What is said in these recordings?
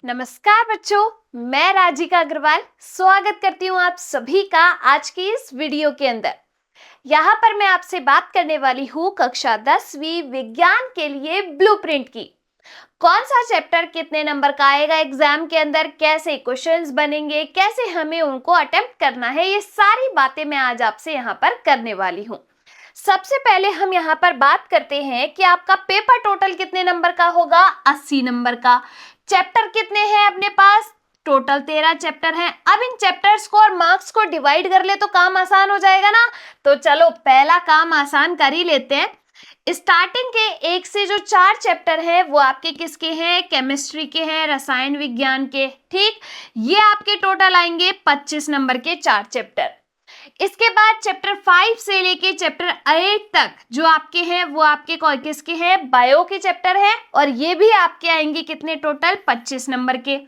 नमस्कार बच्चों, मैं राजिका अग्रवाल स्वागत करती हूँ आप सभी का आज की इस वीडियो के अंदर। यहाँ पर मैं आपसे बात करने वाली हूँ कक्षा 10वीं विज्ञान के लिए ब्लूप्रिंट की। कौन सा चैप्टर कितने नंबर का आएगा एग्जाम के अंदर, कैसे क्वेश्चंस बनेंगे, कैसे हमें उनको अटेम्प्ट करना है, ये सारी बातें मैं आज आपसे यहाँ पर करने वाली हूँ। सबसे पहले हम यहाँ पर बात करते हैं कि आपका पेपर टोटल कितने नंबर का होगा। 80 नंबर का। चैप्टर कितने हैं अपने पास? टोटल 13 चैप्टर हैं। अब इन चैप्टर्स को और मार्क्स को डिवाइड कर ले तो काम आसान हो जाएगा ना। तो चलो पहला काम आसान कर ही लेते हैं। स्टार्टिंग के 1 से जो 4 चैप्टर हैं वो आपके किसके हैं? केमिस्ट्री के हैं, रसायन विज्ञान के। ठीक, ये आपके टोटल आएंगे 25 नंबर के 4 चैप्टर। इसके बाद चैप्टर 5 से लेके चैप्टर 8 तक जो आपके हैं वो आपके किसके हैं? बायो के चैप्टर हैं, और ये भी आपके आएंगे कितने? टोटल 25 नंबर के।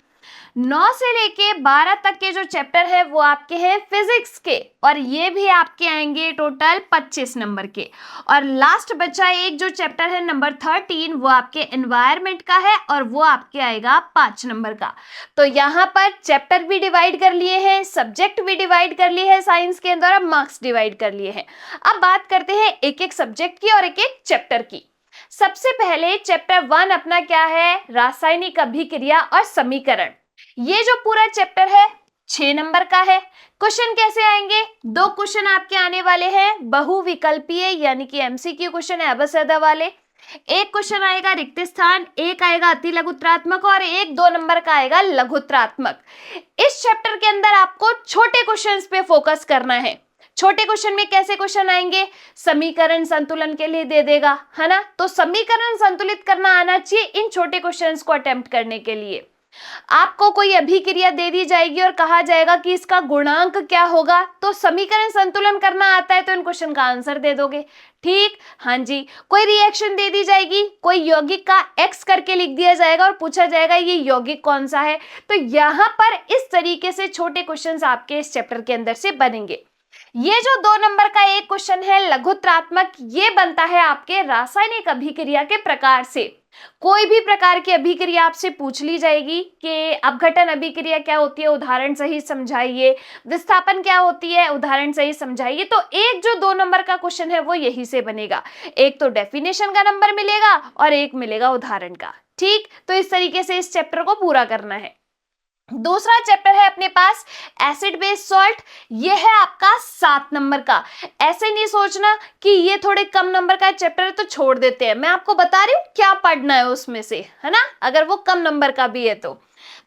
9 से लेके 12 तक के जो चैप्टर है वो आपके हैं फिजिक्स के, और ये भी आपके आएंगे टोटल 25 नंबर के। और लास्ट बचा एक जो चैप्टर है नंबर 13, वो आपके एनवायरनमेंट का है, और वो आपके आएगा 5 नंबर का। तो यहाँ पर चैप्टर भी डिवाइड कर लिए हैं, सब्जेक्ट भी डिवाइड कर लिए हैं साइंस के अंदर, अब मार्क्स डिवाइड कर लिए हैं। अब बात करते हैं एक एक सब्जेक्ट की और एक एक चैप्टर की। सबसे पहले चैप्टर 1 अपना क्या है? रासायनिक अभिक्रिया और समीकरण। ये जो पूरा चैप्टर है 6 नंबर का है। क्वेश्चन कैसे आएंगे? 2 क्वेश्चन आपके आने वाले हैं बहुविकल्पीय यानी कि एमसीक्यू क्वेश्चन है अबसदा वाले। एक क्वेश्चन आएगा रिक्त स्थान, एक आएगा अति लघुत्रात्मक, और एक 2 नंबर का आएगा लघुत्रात्मक। इस चैप्टर के अंदर आपको छोटे क्वेश्चंस पे फोकस करना है। छोटे क्वेश्चन में कैसे क्वेश्चन आएंगे? समीकरण संतुलन के लिए दे देगा, है ना। तो समीकरण संतुलित करना आना चाहिए इन छोटे क्वेश्चंस को अटेम्प्ट करने के लिए। आपको कोई अभिक्रिया दे दी जाएगी और कहा जाएगा कि इसका गुणांक क्या होगा, तो समीकरण संतुलन करना आता है तो इन क्वेश्चन का आंसर दे दोगे। ठीक, हाँ जी। कोई रिएक्शन दे दी जाएगी, कोई यौगिक का एक्स करके लिख दिया जाएगा और पूछा जाएगा ये यौगिक कौन सा है, तो यहाँ पर इस तरीके से छोटे क्वेश्चंस आपके इस चैप्टर के अंदर से बनेंगे। ये जो 2 नंबर का एक क्वेश्चन है लघुत्रात्मक, ये बनता है आपके रासायनिक अभिक्रिया के प्रकार से। कोई भी प्रकार की अभिक्रिया आपसे पूछ ली जाएगी कि अपघटन अभिक्रिया क्या होती है, उदाहरण सही समझाइए। विस्थापन क्या होती है, उदाहरण सही समझाइए। तो एक जो 2 नंबर का क्वेश्चन है वो यही से बनेगा। एक तो डेफिनेशन का नंबर मिलेगा और एक मिलेगा उदाहरण का। ठीक, तो इस तरीके से इस चैप्टर को पूरा करना है। दूसरा चैप्टर है अपने पास एसिड बेस सॉल्ट। ये है आपका 7 नंबर का। ऐसे नहीं सोचना कि ये थोड़े कम नंबर का चैप्टर है तो छोड़ देते हैं, मैं आपको बता रही हूँ क्या पढ़ना है उसमें से, है ना, अगर वो कम नंबर का भी है तो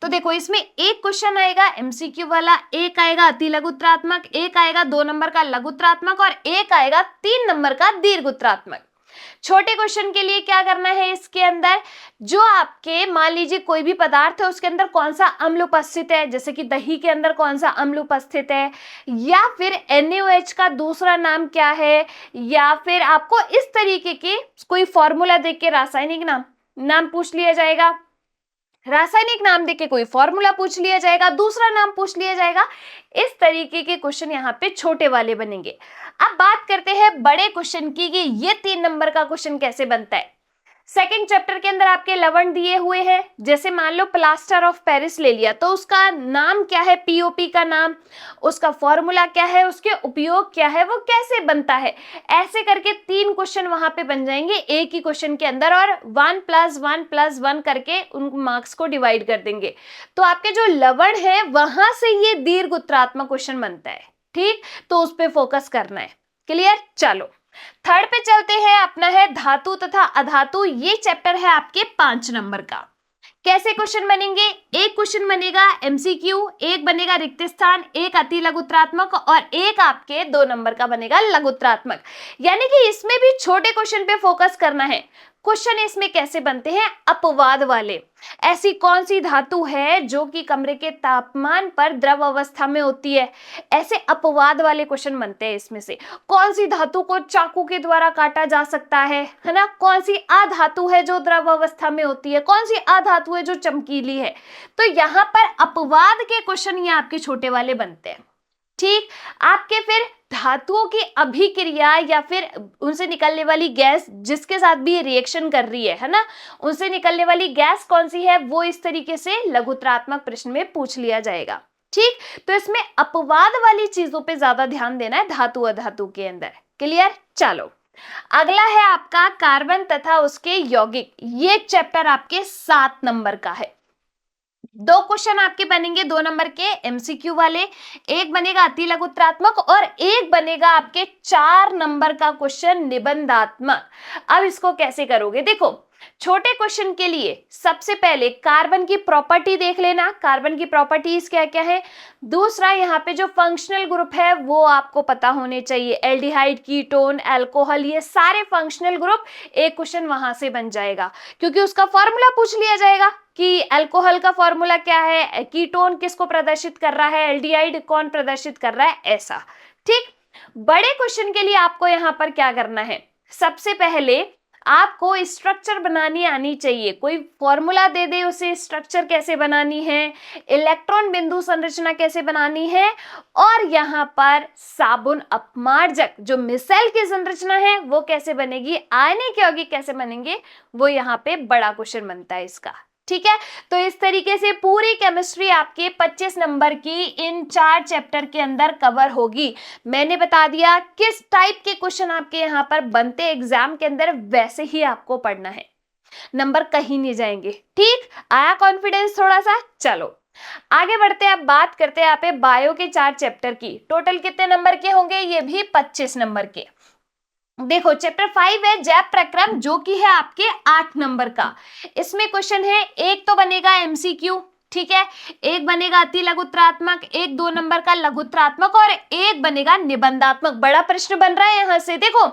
देखो इसमें एक क्वेश्चन आएगा एमसीक्यू वाला, एक आएगा अति लघुत्रात्मक, एक आएगा 2 नंबर का लघुत्रात्मक, और एक आएगा 3 नंबर का दीर्घुत्रात्मक। छोटे क्वेश्चन के लिए क्या करना है? इसके अंदर जो आपके मान लीजिए कोई भी पदार्थ है उसके अंदर कौन सा अम्ल उपस्थित है, जैसे कि दही के अंदर कौन सा अम्ल उपस्थित है, या फिर NaOH का दूसरा नाम क्या है, या फिर आपको इस तरीके के कोई फॉर्मूला देख के रासायनिक नाम पूछ लिया जाएगा। रासायनिक नाम देके कोई फॉर्मूला पूछ लिया जाएगा, दूसरा नाम पूछ लिया जाएगा। इस तरीके के क्वेश्चन यहाँ पे छोटे वाले बनेंगे। अब बात करते हैं बड़े क्वेश्चन की कि ये 3 नंबर का क्वेश्चन कैसे बनता है। सेकंड चैप्टर के अंदर आपके लवण दिए हुए हैं, जैसे मान लो प्लास्टर ऑफ पेरिस ले लिया, तो उसका नाम क्या है? POP का नाम, उसका फॉर्मूला क्या है, उसके उपयोग क्या है, वो कैसे बनता है। ऐसे करके 3 क्वेश्चन वहां पे बन जाएंगे एक ही क्वेश्चन के अंदर, और 1 + 1 + 1 करके उन मार्क्स को डिवाइड कर देंगे। तो आपके जो लवण है वहां से ये दीर्घउत्तरात्मक क्वेश्चन बनता है। ठीक, तो उस पर फोकस करना है। क्लियर? चलो थर्ड पे चलते हैं। अपना है धातु तथा अधातु। ये चैप्टर है आपके 5 नंबर का। कैसे क्वेश्चन बनेंगे? एक क्वेश्चन बनेगा एमसीक्यू, एक बनेगा रिक्त स्थान, एक अति लघुत्रात्मक, और एक आपके 2 नंबर का बनेगा लघुत्रात्मक। यानी कि इसमें भी छोटे क्वेश्चन पे फोकस करना है। क्वेश्चन इसमें कैसे बनते हैं? अपवाद वाले। ऐसी कौन सी धातु है जो कि कमरे के तापमान पर द्रव अवस्था में होती है? ऐसे अपवाद वाले क्वेश्चन बनते हैं इसमें से। कौन सी धातु को चाकू के द्वारा काटा जा सकता है ना? कौन सी अधातु है जो द्रव अवस्था में होती है? कौन सी अधातु है जो चमकीली है? तो यहाँ पर अपवाद के क्वेश्चन ये आपके छोटे वाले बनते हैं। ठीक, आपके फिर धातुओं की अभिक्रिया या फिर उनसे निकलने वाली गैस जिसके साथ भी ये रिएक्शन कर रही है ना, उनसे निकलने वाली गैस कौन सी है, वो इस तरीके से लघुत्तरात्मक प्रश्न में पूछ लिया जाएगा। ठीक, तो इसमें अपवाद वाली चीजों पे ज्यादा ध्यान देना है धातु अधातु के अंदर। क्लियर? चलो, अगला है आपका कार्बन तथा उसके यौगिक। ये चैप्टर आपके 7 नंबर का है। 2 क्वेश्चन आपके बनेंगे 2 नंबर के एमसीक्यू वाले, एक बनेगा अति लघुत्तरात्मक और एक बनेगा आपके 4 नंबर का क्वेश्चन निबंधात्मक। अब इसको कैसे करोगे, देखो छोटे क्वेश्चन के लिए सबसे पहले कार्बन की प्रॉपर्टी देख लेना, कार्बन की प्रॉपर्टीज क्या क्या है। दूसरा, यहाँ पे जो फंक्शनल ग्रुप है वो आपको पता होने चाहिए, एल्डिहाइड, कीटोन, अल्कोहल, ये सारे फंक्शनल ग्रुप। एक क्वेश्चन वहां से बन जाएगा क्योंकि उसका फॉर्मूला पूछ लिया जाएगा कि अल्कोहल का फॉर्मूला क्या है, कीटोन किसको प्रदर्शित कर रहा है, एल्डिहाइड कौन प्रदर्शित कर रहा है, ऐसा। ठीक, बड़े क्वेश्चन के लिए आपको यहां पर क्या करना है, सबसे पहले आपको स्ट्रक्चर बनानी आनी चाहिए। कोई फॉर्मूला दे दे उसे स्ट्रक्चर कैसे बनानी है, इलेक्ट्रॉन बिंदु संरचना कैसे बनानी है, और यहाँ पर साबुन अपमार्जक जो मिसाइल की संरचना है वो कैसे बनेगी, आयनिक यौगिक कैसे बनेंगे, वो यहाँ पे बड़ा क्वेश्चन बनता है इसका। ठीक है, तो इस तरीके से पूरी केमिस्ट्री आपके 25 नंबर की इन 4 चैप्टर के अंदर कवर होगी। मैंने बता दिया किस टाइप के क्वेश्चन आपके यहाँ पर बनते एग्जाम के अंदर, वैसे ही आपको पढ़ना है, नंबर कहीं नहीं जाएंगे। ठीक, आया कॉन्फिडेंस थोड़ा सा? चलो आगे बढ़ते हैं, अब बात करते हैं यहाँ पे बायो के 4 चैप्टर की। टोटल कितने नंबर के होंगे, ये भी 25 नंबर के। देखो चैप्टर 5 है जैव प्रक्रम, जो कि है आपके 8 नंबर का। इसमें क्वेश्चन है, एक तो बनेगा एमसीक्यू, ठीक है, एक बनेगा अति लघुत्तरात्मक, एक 2 नंबर का लघुत्तरात्मक और एक बनेगा निबंधात्मक। बड़ा प्रश्न बन रहा है यहां से। देखो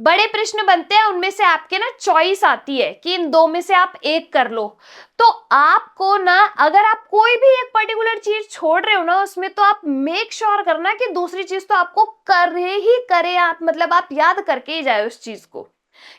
बड़े प्रश्न बनते हैं, उनमें से आपके ना चॉइस आती है कि इन 2 में से आप एक कर लो। तो आपको ना, अगर आप कोई भी एक पर्टिकुलर चीज छोड़ रहे हो ना उसमें, तो आप मेक श्योर करना कि दूसरी चीज तो आपको करे ही करे, आप मतलब आप याद करके ही जाए उस चीज को,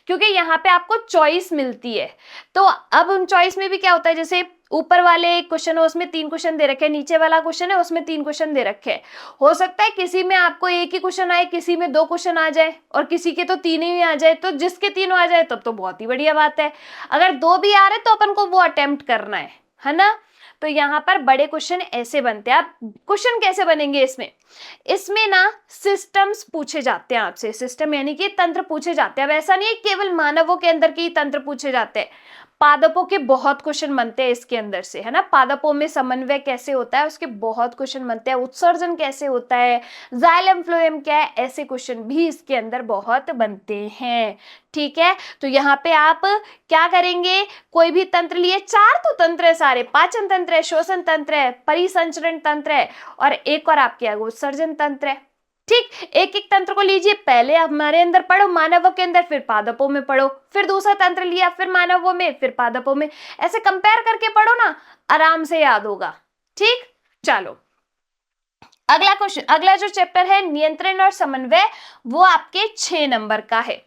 क्योंकि यहाँ पे आपको चॉइस मिलती है। तो अब उन चॉइस में भी क्या होता है, जैसे ऊपर वाले क्वेश्चन है उसमें 3 क्वेश्चन दे रखे हैं, नीचे वाला क्वेश्चन है उसमें 3 क्वेश्चन दे रखे हैं। हो सकता है किसी में आपको एक ही क्वेश्चन आए, किसी में 2 क्वेश्चन आ जाए और किसी के तो 3 ही आ जाए। तो जिसके 3 आ जाए तब तो बहुत ही बढ़िया बात है। अगर 2 भी आ रहे तो अपन को वो अटेम्प्ट करना है ना। तो यहाँ पर बड़े क्वेश्चन ऐसे बनते हैं। आप क्वेश्चन कैसे बनेंगे इसमें ना सिस्टम्स पूछे जाते हैं आपसे, सिस्टम यानी कि तंत्र पूछे जाते हैं। अब ऐसा नहीं है केवल मानवों के अंदर के ही तंत्र पूछे जाते हैं, पादपों के बहुत क्वेश्चन बनते हैं इसके अंदर से, है ना। पादपों में समन्वय कैसे होता है उसके बहुत क्वेश्चन बनते हैं, उत्सर्जन कैसे होता है, जाइलम फ्लोएम क्या है, ऐसे क्वेश्चन भी इसके अंदर बहुत बनते हैं। ठीक है, तो यहाँ पे आप क्या करेंगे, कोई भी तंत्र लिए, 4 तो तंत्र है सारे, पाचन तंत्र है, श्वसन तंत्र है, परिसंचरण तंत्र है और एक और आपके आगे उत्सर्जन तंत्र है। ठीक, एक एक तंत्र को लीजिए, पहले हमारे अंदर पढ़ो मानवों के अंदर, फिर पादपों में पढ़ो, फिर दूसरा तंत्र लिया, फिर मानवों में, फिर पादपों में, ऐसे कंपेयर करके पढ़ो ना, आराम से याद होगा। ठीक, चलो अगला क्वेश्चन, अगला जो चैप्टर है नियंत्रण और समन्वय, वो आपके 6 नंबर का है।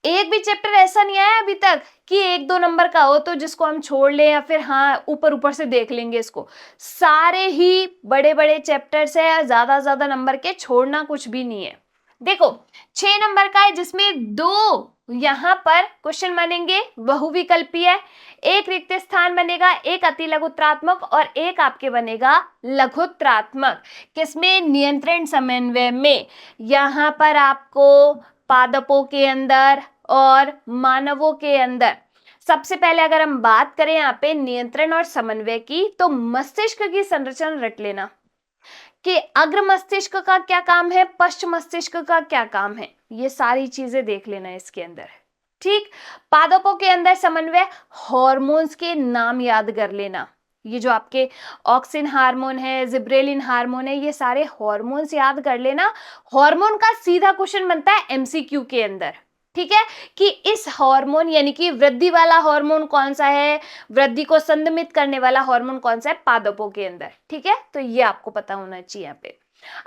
एक भी चैप्टर ऐसा नहीं आया अभी तक कि 1-2 नंबर का हो तो जिसको हम छोड़ लें या फिर हाँ ऊपर ऊपर से देख लेंगे इसको। सारे ही बड़े बड़े चैप्टर्स है, ज्यादा नंबर के, छोड़ना कुछ भी नहीं है। देखो 6 नंबर का है जिसमें 2 यहाँ पर क्वेश्चन बनेंगे बहुविकल्पीय है, एक रिक्त स्थान बनेगा, एक अति लघुत्तरात्मक और एक आपके बनेगा लघुत्तरात्मक। किसमें, नियंत्रण समन्वय में। यहाँ पर आपको पादपों के अंदर और मानवों के अंदर, सबसे पहले अगर हम बात करें यहाँ पे नियंत्रण और समन्वय की, तो मस्तिष्क की संरचना रट लेना कि अग्र मस्तिष्क का क्या काम है, पश्च मस्तिष्क का क्या काम है, ये सारी चीजें देख लेना है इसके अंदर। ठीक, पादपों के अंदर समन्वय, हार्मोन्स के नाम याद कर लेना, ये जो आपके ऑक्सिन हार्मोन है, जिब्रेलिन हार्मोन है, ये सारे हार्मोन्स याद कर लेना। हार्मोन का सीधा क्वेश्चन बनता है एमसीक्यू के अंदर। ठीक है, कि इस हार्मोन यानी कि वृद्धि वाला हार्मोन कौन सा है, वृद्धि को संदमित करने वाला हार्मोन कौन सा है पादपों के अंदर। ठीक है, तो ये आपको पता होना चाहिए यहाँ पे।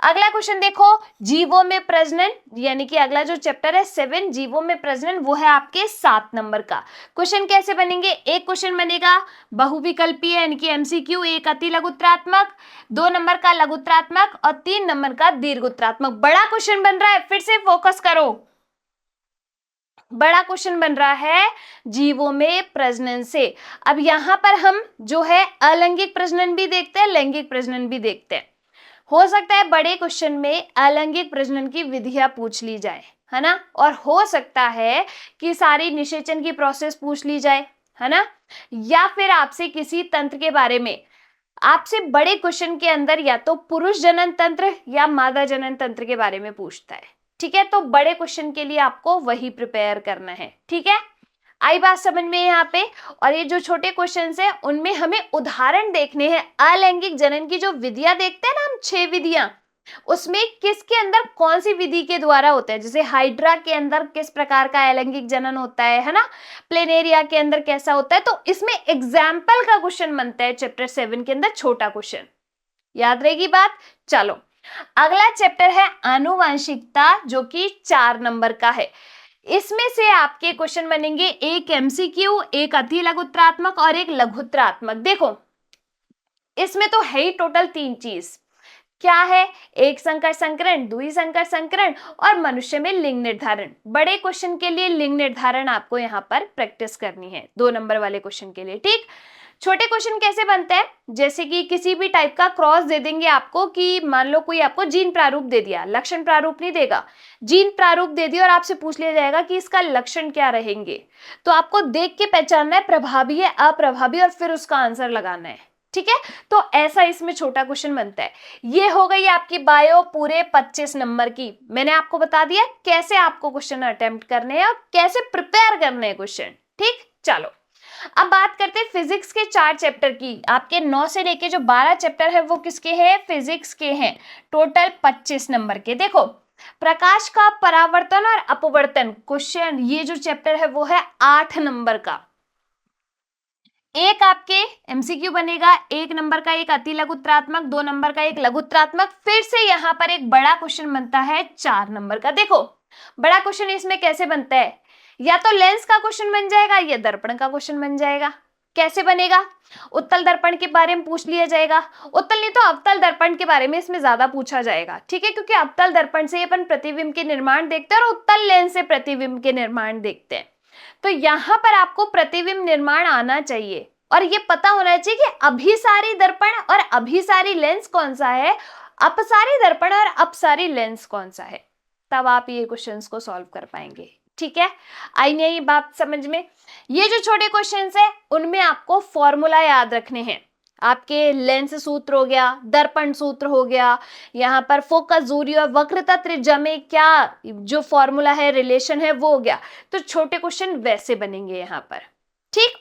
अगला क्वेश्चन देखो, जीवों में प्रजनन, यानी कि अगला जो चैप्टर है 7 जीवों में प्रजनन, वो है आपके 7 नंबर का। क्वेश्चन कैसे बनेंगे, एक क्वेश्चन बनेगा बहुविकल्पीय यानी कि एमसीक्यू, एक अति लघुत्तरात्मक, 2 नंबर का लघुत्तरात्मक और 3 नंबर का दीर्घोत्तरात्मक। बड़ा क्वेश्चन बन रहा है, फिर से फोकस करो, बड़ा क्वेश्चन बन रहा है जीवों में प्रजनन से। अब यहां पर हम जो है अलैंगिक प्रजनन भी देखते हैं, लैंगिक प्रजनन भी देखते हैं। हो सकता है बड़े क्वेश्चन में अलैंगिक प्रजनन की विधियां पूछ ली जाए, है ना, और हो सकता है कि सारी निषेचन की प्रोसेस पूछ ली जाए, है ना, या फिर आपसे किसी तंत्र के बारे में, आपसे बड़े क्वेश्चन के अंदर या तो पुरुष जनन तंत्र या मादा जनन तंत्र के बारे में पूछता है। ठीक है, तो बड़े क्वेश्चन के लिए आपको वही प्रिपेयर करना है। ठीक है, आई बात समझ में यहाँ पे। और ये जो छोटे क्वेश्चंस है उनमें हमें उदाहरण देखने हैं। अलैंगिक जनन की जो विधियां देखते हैं ना हम, 6 विधियां, उसमें किसके अंदर कौन सी विधि के द्वारा होता है, जैसे हाइड्रा के अंदर किस प्रकार का अलैंगिक जनन होता है ना, प्लेनेरिया के अंदर कैसा होता है, तो इसमें एग्जाम्पल का क्वेश्चन बनता है चैप्टर 7 के अंदर, छोटा क्वेश्चन, याद रहेगी बात। चलो अगला चैप्टर है आनुवांशिकता, जो कि 4 नंबर का है। इसमें से आपके क्वेश्चन बनेंगे एक एमसीक्यू, एक अति लघुत्तरात्मक और एक लघुत्तरात्मक। देखो इसमें तो है ही टोटल 3 चीज, क्या है, एक संकर संकरण, द्वि संकर संकरण और मनुष्य में लिंग निर्धारण। बड़े क्वेश्चन के लिए लिंग निर्धारण आपको यहां पर प्रैक्टिस करनी है, 2 नंबर वाले क्वेश्चन के लिए। ठीक, छोटे क्वेश्चन कैसे बनते हैं, जैसे कि किसी भी टाइप का क्रॉस दे देंगे आपको, कि मान लो कोई आपको जीन प्रारूप दे दिया, लक्षण प्रारूप नहीं देगा, जीन प्रारूप दे दिया और आपसे पूछ लिया जाएगा कि इसका लक्षण क्या रहेंगे, तो आपको देख के पहचानना है प्रभावी है अप्रभावी और फिर उसका आंसर लगाना है। ठीक है, तो ऐसा इसमें छोटा क्वेश्चन बनता है। ये हो गई आपकी बायो पूरे 25 नंबर की। मैंने आपको बता दिया कैसे आपको क्वेश्चन अटेम्प्ट करने हैं और कैसे प्रिपेयर करने हैं क्वेश्चन। ठीक, चलो अब बात करते हैं फिजिक्स के 4 चैप्टर की। आपके 9 से लेके जो 12 चैप्टर है वो किसके हैं, फिजिक्स के हैं, टोटल 25 नंबर के। देखो प्रकाश का परावर्तन और अपवर्तन क्वेश्चन, ये जो चैप्टर है वो है 8 नंबर का। एक आपके एमसीक्यू बनेगा, 1 नंबर का एक अति लघुत्तरात्मक, 2 नंबर का एक लघुत्तरात्मक, फिर से यहां पर एक बड़ा क्वेश्चन बनता है 4 नंबर का। देखो बड़ा क्वेश्चन इसमें कैसे बनता है, या तो लेंस का क्वेश्चन बन जाएगा या दर्पण का क्वेश्चन बन जाएगा। कैसे बनेगा, उत्तल दर्पण के बारे में पूछ लिया जाएगा, उत्तल नहीं तो अवतल दर्पण के बारे में इसमें ज्यादा पूछा जाएगा। ठीक है, क्योंकि अवतल दर्पण से अपन प्रतिबिंब के निर्माण देखते हैं और उत्तल लेंस से प्रतिबिंब के निर्माण देखते हैं। तो यहां पर आपको प्रतिबिंब निर्माण आना चाहिए और ये पता होना चाहिए कि अभिसारी दर्पण और अभिसारी लेंस कौन सा है, अपसारी दर्पण और अपसारी लेंस कौन सा है, तब आप ये क्वेश्चंस को सॉल्व कर पाएंगे। ठीक है, आई नहीं ये बात समझ में। ये जो छोटे क्वेश्चंस है उनमें आपको फॉर्मूला याद रखने हैं। आपके लेंस सूत्र हो गया, दर्पण सूत्र हो गया, यहाँ पर फोकस दूरी और वक्रता त्रिज्या में क्या जो फॉर्मूला है, रिलेशन है, वो हो गया। तो छोटे क्वेश्चन वैसे बनेंगे यहाँ पर। ठीक,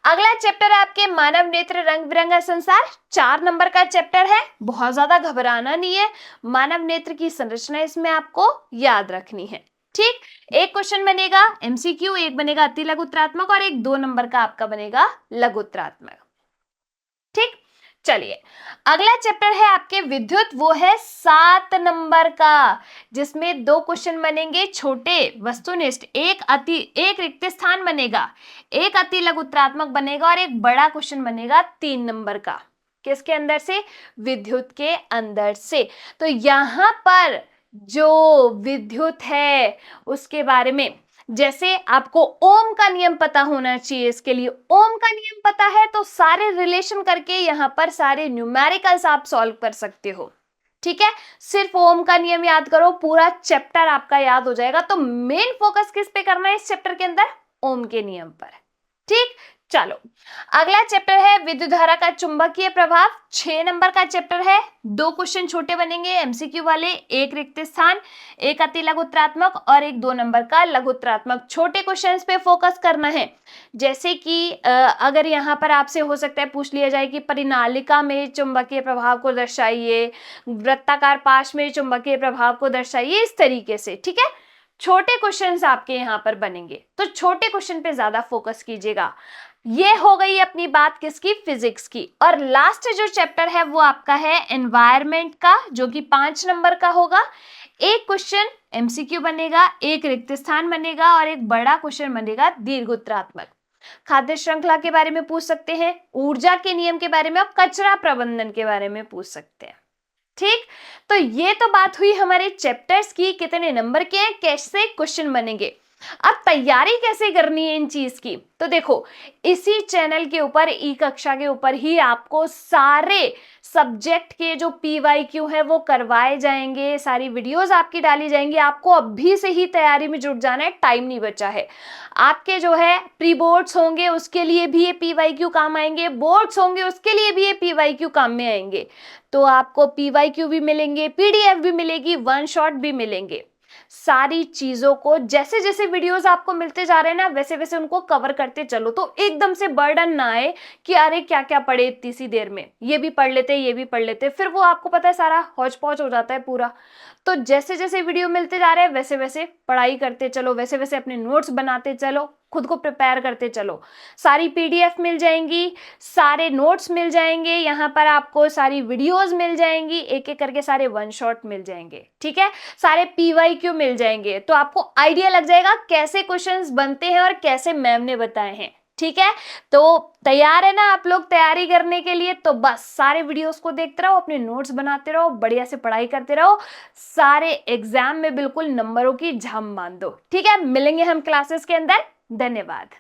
अगला चैप्टर है आपके मानव नेत्र रंग बिरंगा संसार, 4 नंबर का चैप्टर है। बहुत ज्यादा घबराना नहीं है, मानव नेत्र की संरचना इसमें आपको याद रखनी है। ठीक, एक क्वेश्चन बनेगा एमसीक्यू, एक बनेगा अति लघुत्तरात्मक और एक 2 नंबर का आपका बनेगा लघुत्तरात्मक। ठीक, चलिए अगला चैप्टर है आपके विद्युत, वो है 7 नंबर का, जिसमें 2 क्वेश्चन बनेंगे छोटे वस्तुनिष्ठ, एक रिक्त स्थान बनेगा, एक अति लघुत्तरात्मक बनेगा और एक बड़ा क्वेश्चन बनेगा 3 नंबर का। किसके अंदर से, विद्युत के अंदर से। तो यहां पर जो विद्युत है उसके बारे में, जैसे आपको ओम का नियम पता होना चाहिए, इसके लिए ओम का नियम पता है तो सारे रिलेशन करके यहां पर सारे न्यूमेरिकल्स आप सॉल्व कर सकते हो। ठीक है, सिर्फ ओम का नियम याद करो, पूरा चैप्टर आपका याद हो जाएगा। तो मेन फोकस किस पे करना है इस चैप्टर के अंदर, ओम के नियम पर। ठीक, चलो अगला चैप्टर है विद्युत धारा का चुंबकीय प्रभाव, 6 नंबर का चैप्टर है। 2 क्वेश्चन छोटे बनेंगे एमसीक्यू वाले, एक रिक्त स्थान, एक अति लघुत्तरात्मक और एक 2 नंबर का लघुत्तरात्मक। छोटे क्वेश्चंस पे फोकस करना है, जैसे कि अगर यहाँ पर आपसे हो सकता है पूछ लिया जाए कि परिनालिका में चुंबकीय प्रभाव को दर्शाइए, वृत्ताकार पाश में चुंबकीय प्रभाव को दर्शाइए, इस तरीके से। ठीक है, छोटे क्वेश्चंस आपके यहाँ पर बनेंगे, तो छोटे क्वेश्चन पे ज्यादा फोकस कीजिएगा। ये हो गई अपनी बात किसकी, फिजिक्स की। और लास्ट जो चैप्टर है वो आपका है एनवायरनमेंट का, जो कि 5 नंबर का होगा। एक क्वेश्चन एमसीक्यू बनेगा, एक रिक्त स्थान बनेगा और एक बड़ा क्वेश्चन बनेगा दीर्घोत्तरात्मक। खाद्य श्रृंखला के बारे में पूछ सकते हैं, ऊर्जा के नियम के बारे में और कचरा प्रबंधन के बारे में पूछ सकते हैं। ठीक, तो ये तो बात हुई हमारे चैप्टर्स की, कितने नंबर के हैं, कैसे क्वेश्चन बनेंगे। अब तैयारी कैसे करनी है इन चीज की, तो देखो इसी चैनल के ऊपर, ई कक्षा के ऊपर ही आपको सारे सब्जेक्ट के जो पीवाईक्यू है वो करवाए जाएंगे, सारी वीडियोस आपकी डाली जाएंगी। आपको अभी से ही तैयारी में जुट जाना है, टाइम नहीं बचा है। आपके जो है प्री बोर्ड्स होंगे उसके लिए भी ये पीवाईक्यू काम आएंगे, बोर्ड्स होंगे उसके लिए भी ये पीवाईक्यू काम में आएंगे। तो आपको पीवाईक्यू भी मिलेंगे, पीडीएफ भी मिलेगी, वन शॉट भी मिलेंगे। सारी चीजों को जैसे जैसे वीडियोस आपको मिलते जा रहे हैं ना, वैसे वैसे उनको कवर करते चलो, तो एकदम से बर्डन ना आए कि अरे क्या क्या पढ़े इतनी सी देर में, ये भी पढ़ लेते ये भी पढ़ लेते, फिर वो आपको पता है सारा हौच पौच हो जाता है पूरा। तो जैसे जैसे वीडियो मिलते जा रहे हैं वैसे वैसे पढ़ाई करते चलो, वैसे वैसे अपने नोट्स बनाते चलो, खुद को प्रिपेयर करते चलो। सारी पीडीएफ मिल जाएंगी, सारे नोट्स मिल जाएंगे, यहाँ पर आपको सारी वीडियोस मिल जाएंगी, एक एक करके सारे वन शॉट मिल जाएंगे। ठीक है, सारे पीवाईक्यू मिल जाएंगे, तो आपको आइडिया लग जाएगा कैसे क्वेश्चंस बनते हैं और कैसे मैम ने बताए हैं। ठीक है, तो तैयार है ना आप लोग तैयारी करने के लिए, तो बस सारे वीडियोस को देखते रहो, अपने नोट्स बनाते रहो, बढ़िया से पढ़ाई करते रहो, सारे एग्जाम में बिल्कुल नंबरों की झम मान दो। ठीक है, मिलेंगे हम क्लासेस के अंदर। धन्यवाद।